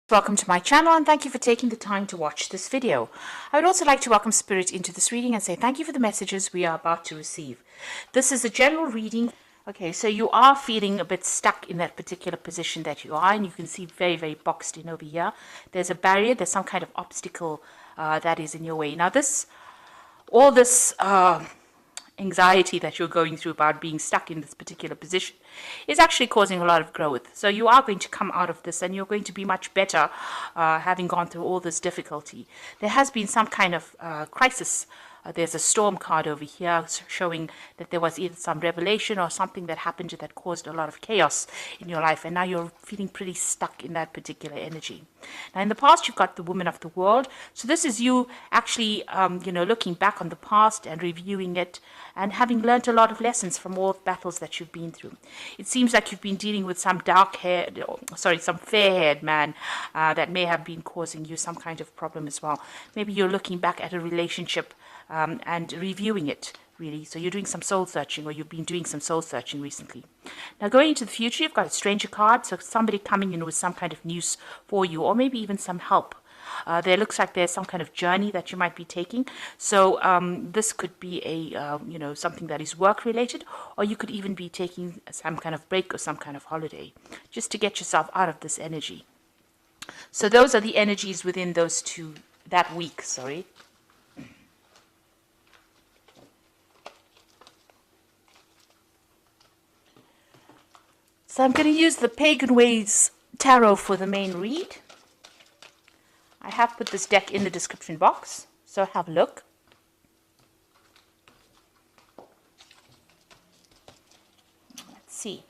Welcome to my channel and thank you for taking the time to watch this video. I would also like to welcome Spirit into this reading and say thank you for the messages we are about to receive. This is a general reading. Okay, so you are feeling a bit stuck in that particular position that you are, and you can see very boxed in over here. There's a barrier, there's some kind of obstacle that is in your way. Now all this anxiety that you're going through about being stuck in this particular position is actually causing a lot of growth. So you are going to come out of this and you're going to be much better having gone through all this difficulty. There has been some kind of crisis. There's a storm card over here showing that there was either some revelation or something that happened that caused a lot of chaos in your life, and now you're feeling pretty stuck in that particular energy. Now, in the past, you've got the woman of the world. So this is you actually, looking back on the past and reviewing it and having learned a lot of lessons from all the battles that you've been through. It seems like you've been dealing with some some fair-haired man that may have been causing you some kind of problem as well. Maybe you're looking back at a relationship and reviewing it, really. So you're doing some soul searching, or you've been doing some soul searching recently. Now, going into the future, you've got a stranger card, so somebody coming in with some kind of news for you, or maybe even some help. There looks like there's some kind of journey that you might be taking. So this could be a something that is work related, or you could even be taking some kind of break or some kind of holiday, just to get yourself out of this energy. So those are the energies within that week. Sorry. So I'm going to use the Pagan Ways Tarot for the main read. I have put this deck in the description box, so have a look. Let's see.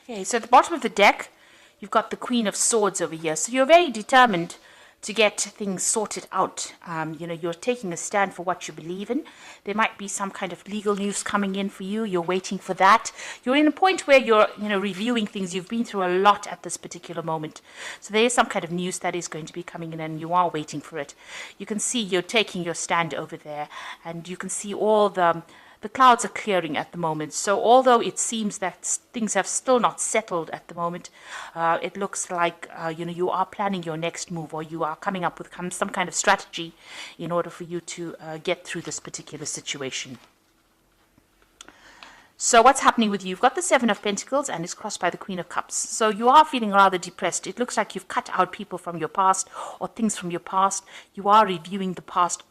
Okay, so at the bottom of the deck, you've got the Queen of Swords over here. So you're very determined to get things sorted out. You're taking a stand for what you believe in. There might be some kind of legal news coming in for you. You're waiting for that. You're in a point where you're, reviewing things. You've been through a lot at this particular moment. So there is some kind of news that is going to be coming in, and you are waiting for it. You can see you're taking your stand over there, and you can see all the clouds are clearing at the moment. So although it seems that things have still not settled at the moment, it looks like you are planning your next move, or you are coming up with some kind of strategy in order for you to get through this particular situation. So what's happening with you? You've got the Seven of Pentacles and it's crossed by the Queen of Cups. So you are feeling rather depressed. It looks like you've cut out people from your past or things from your past. You are reviewing the past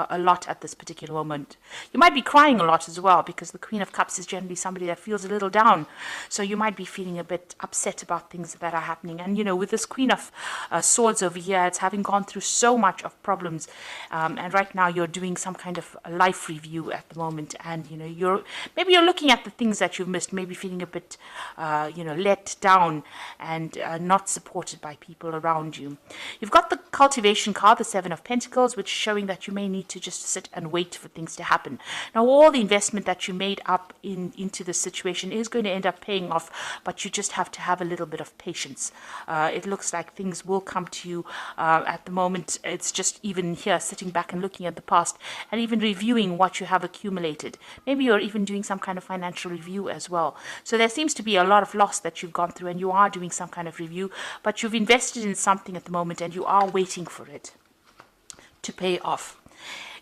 a lot at this particular moment. You might be crying a lot as well, because the Queen of Cups is generally somebody that feels a little down. So you might be feeling a bit upset about things that are happening. And, with this Queen of Swords over here, it's having gone through so much of problems. And right now you're doing some kind of a life review at the moment. And, maybe you're looking at the things that you've missed, maybe feeling a bit, let down and not supported by people around you. You've got the Cultivation card, the Seven of Pentacles, which is showing that you may need to just sit and wait for things to happen. Now, all the investment that you made up into this situation is going to end up paying off, but you just have to have a little bit of patience. It looks like things will come to you. At the moment, it's just even here sitting back and looking at the past and even reviewing what you have accumulated. Maybe you're even doing some kind of financial review as well. So there seems to be a lot of loss that you've gone through, and you are doing some kind of review, but you've invested in something at the moment and you are waiting for it to pay off.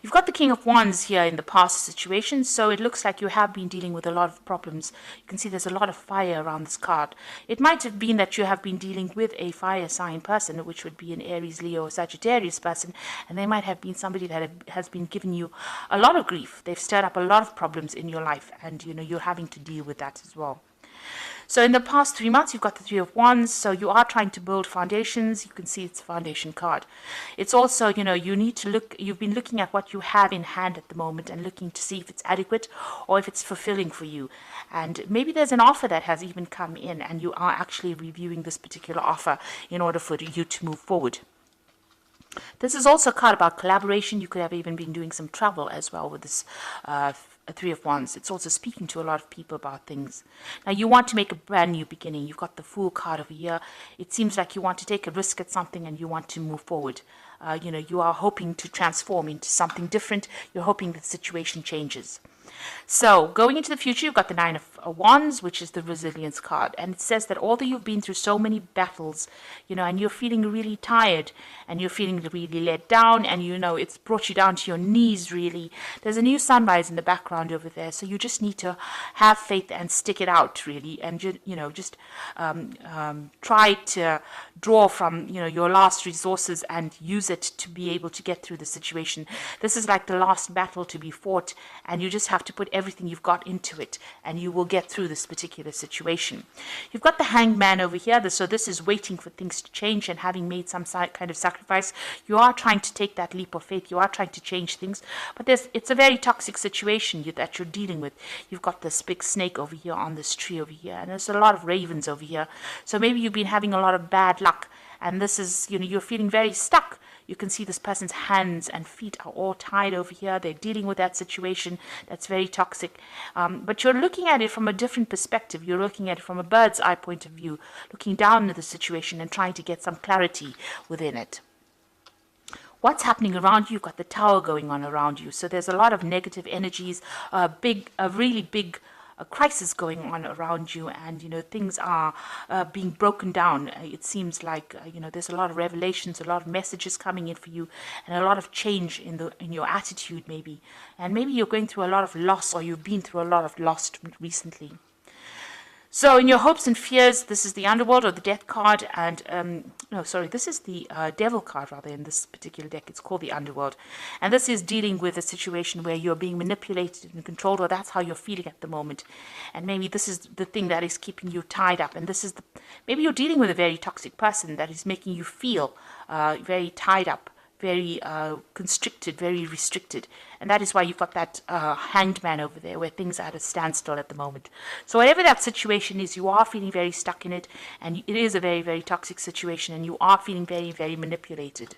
You've got the King of Wands here in the past situation, so it looks like you have been dealing with a lot of problems. You can see there's a lot of fire around this card. It might have been that you have been dealing with a fire sign person, which would be an Aries, Leo, or Sagittarius person, and they might have been somebody that has been giving you a lot of grief. They've stirred up a lot of problems in your life, and you're having to deal with that as well. So in the past 3 months, you've got the Three of Wands. So you are trying to build foundations. You can see it's a foundation card. It's also, you need to look, you've been looking at what you have in hand at the moment and looking to see if it's adequate or if it's fulfilling for you. And maybe there's an offer that has even come in and you are actually reviewing this particular offer in order for you to move forward. This is also a card about collaboration. You could have even been doing some travel as well with this Three of Wands. It's also speaking to a lot of people about things. Now, you want to make a brand new beginning. You've got the Fool card over here. It seems like you want to take a risk at something and you want to move forward. You are hoping to transform into something different. You're hoping the situation changes. So going into the future, you've got the Nine of Wands, which is the resilience card. And it says that although you've been through so many battles, and you're feeling really tired and you're feeling really let down and, it's brought you down to your knees, really. There's a new sunrise in the background over there. So you just need to have faith and stick it out, really. And, just try to draw from, your last resources and use it to be able to get through the situation. This is like the last battle to be fought, and you just have to put everything you've got into it and you will get through this particular situation. You've got the Hanged Man over here. So this is waiting for things to change and having made some kind of sacrifice. You are trying to take that leap of faith. You are trying to change things, but it's a very toxic situation that you're dealing with. You've got this big snake over here on this tree over here, and there's a lot of ravens over here. So maybe you've been having a lot of bad luck, and this is, you're feeling very stuck. You can see this person's hands and feet are all tied over here. They're dealing with that situation that's very toxic. But you're looking at it from a different perspective. You're looking at it from a bird's eye point of view, looking down at the situation and trying to get some clarity within it. What's happening around you? You've got the Tower going on around you. So there's a lot of negative energies, a really big crisis going on around you, and things are being broken down. It seems like there's a lot of revelations, a lot of messages coming in for you, and a lot of change in your attitude, maybe. And maybe you're going through a lot of loss, or you've been through a lot of loss recently. So in your hopes and fears, this is the Underworld or the Death card, and this is the Devil card rather in this particular deck. It's called the Underworld, and this is dealing with a situation where you're being manipulated and controlled, or that's how you're feeling at the moment. And maybe this is the thing that is keeping you tied up, and this is maybe you're dealing with a very toxic person that is making you feel very tied up, very constricted, very restricted. And that is why you've got that Hanged Man over there, where things are at a standstill at the moment. So whatever that situation is, you are feeling very stuck in it, and it is a very, very toxic situation, and you are feeling very, very manipulated.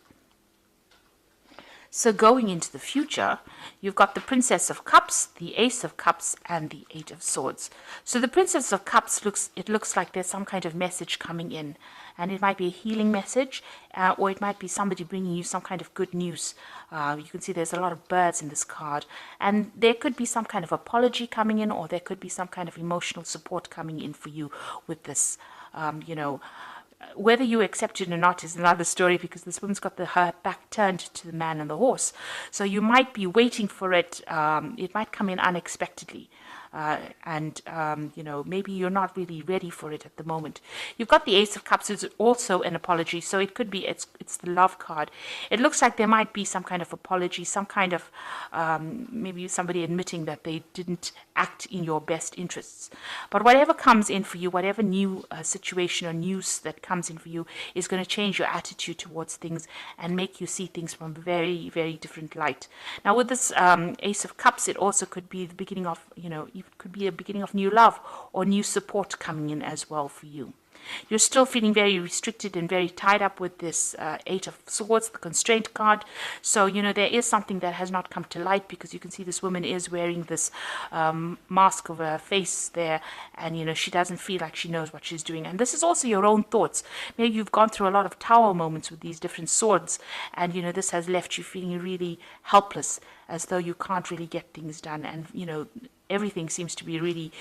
So going into the future, you've got the Princess of Cups, the Ace of Cups, and the Eight of Swords. So the Princess of Cups looks like there's some kind of message coming in, and it might be a healing message, or it might be somebody bringing you some kind of good news. You can see there's a lot of birds in this card, and there could be some kind of apology coming in, or there could be some kind of emotional support coming in for you with this, Whether you accept it or not is another story, because this woman's got her back turned to the man and the horse. So you might be waiting for it. It might come in unexpectedly. Maybe you're not really ready for it at the moment. You've got the Ace of Cups is also an apology, so it could be it's the Love card. It looks like there might be some kind of apology, some kind of maybe somebody admitting that they didn't act in your best interests. But whatever comes in for you, whatever new situation or news that comes in for you, is going to change your attitude towards things and make you see things from a very, very different light. Now with this Ace of Cups, it also could be the beginning of, it could be a beginning of new love or new support coming in as well for you. You're still feeling very restricted and very tied up with this Eight of Swords, the constraint card. So, there is something that has not come to light, because you can see this woman is wearing this mask over her face there, and, she doesn't feel like she knows what she's doing. And this is also your own thoughts. Maybe you've gone through a lot of Tower moments with these different swords, and, this has left you feeling really helpless, as though you can't really get things done. And, everything seems to be really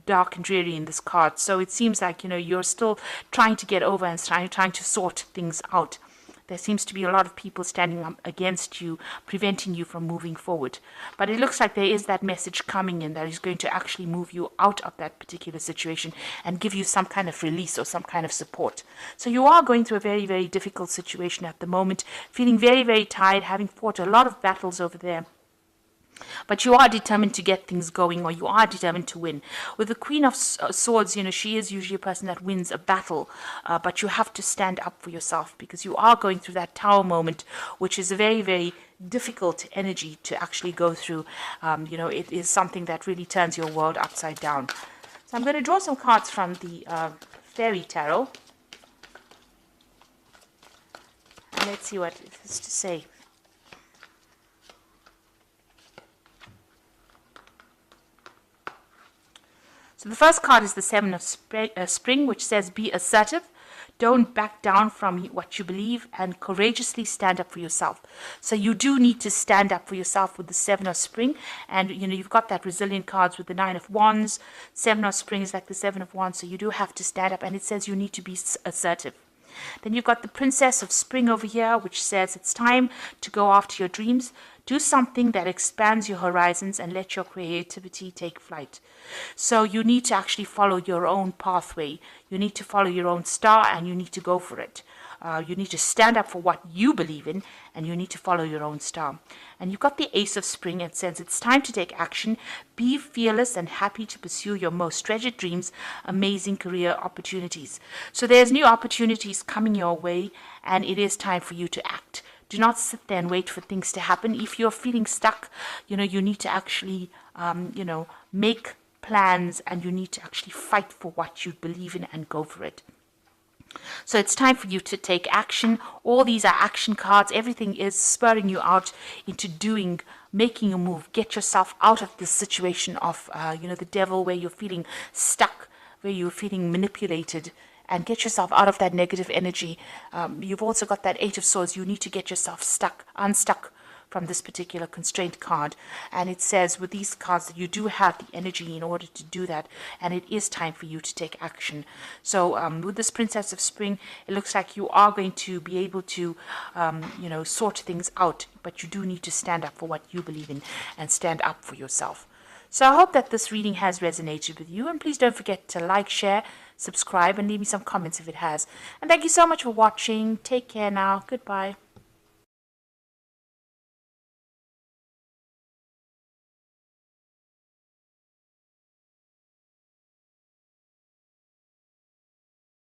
dark and dreary in this card. So it seems like, you're still trying to get over and trying to sort things out. There seems to be a lot of people standing up against you, preventing you from moving forward. But it looks like there is that message coming in that is going to actually move you out of that particular situation and give you some kind of release or some kind of support. So you are going through a very, very difficult situation at the moment, feeling very, very tired, having fought a lot of battles over there. But you are determined to get things going, or you are determined to win. With the Queen of Swords, she is usually a person that wins a battle, but you have to stand up for yourself, because you are going through that tower moment, which is a very, very difficult energy to actually go through. It is something that really turns your world upside down. So I'm going to draw some cards from the Fairy Tarot. And let's see what it has to say. So the first card is the Seven of Spring, which says, be assertive. Don't back down from what you believe, and courageously stand up for yourself. So you do need to stand up for yourself with the Seven of Spring. And, you've got that resilient cards with the Nine of Wands. Seven of Spring is like the Seven of Wands. So you do have to stand up, and it says you need to be assertive. Then you've got the Princess of Spring over here, which says it's time to go after your dreams. Do something that expands your horizons and let your creativity take flight. So you need to actually follow your own pathway. You need to follow your own star, and you need to go for it. You need to stand up for what you believe in, and you need to follow your own star. And you've got the Ace of Spring, and says it's time to take action. Be fearless and happy to pursue your most treasured dreams, amazing career opportunities. So there's new opportunities coming your way, and it is time for you to act. Do not sit there and wait for things to happen. If you're feeling stuck, you need to actually, make plans, and you need to actually fight for what you believe in and go for it. So it's time for you to take action. All these are action cards. Everything is spurring you out into making a move. Get yourself out of this situation of, the devil, where you're feeling stuck, where you're feeling manipulated, and get yourself out of that negative energy. You've also got that Eight of Swords. You need to get yourself unstuck from this particular constraint card. And it says with these cards that you do have the energy in order to do that, and it is time for you to take action. So with this Princess of Spring, it looks like you are going to be able to sort things out, but you do need to stand up for what you believe in and stand up for yourself. So I hope that this reading has resonated with you, and please don't forget to like, share, subscribe, and leave me some comments if it has. And thank you so much for watching. Take care now. Goodbye.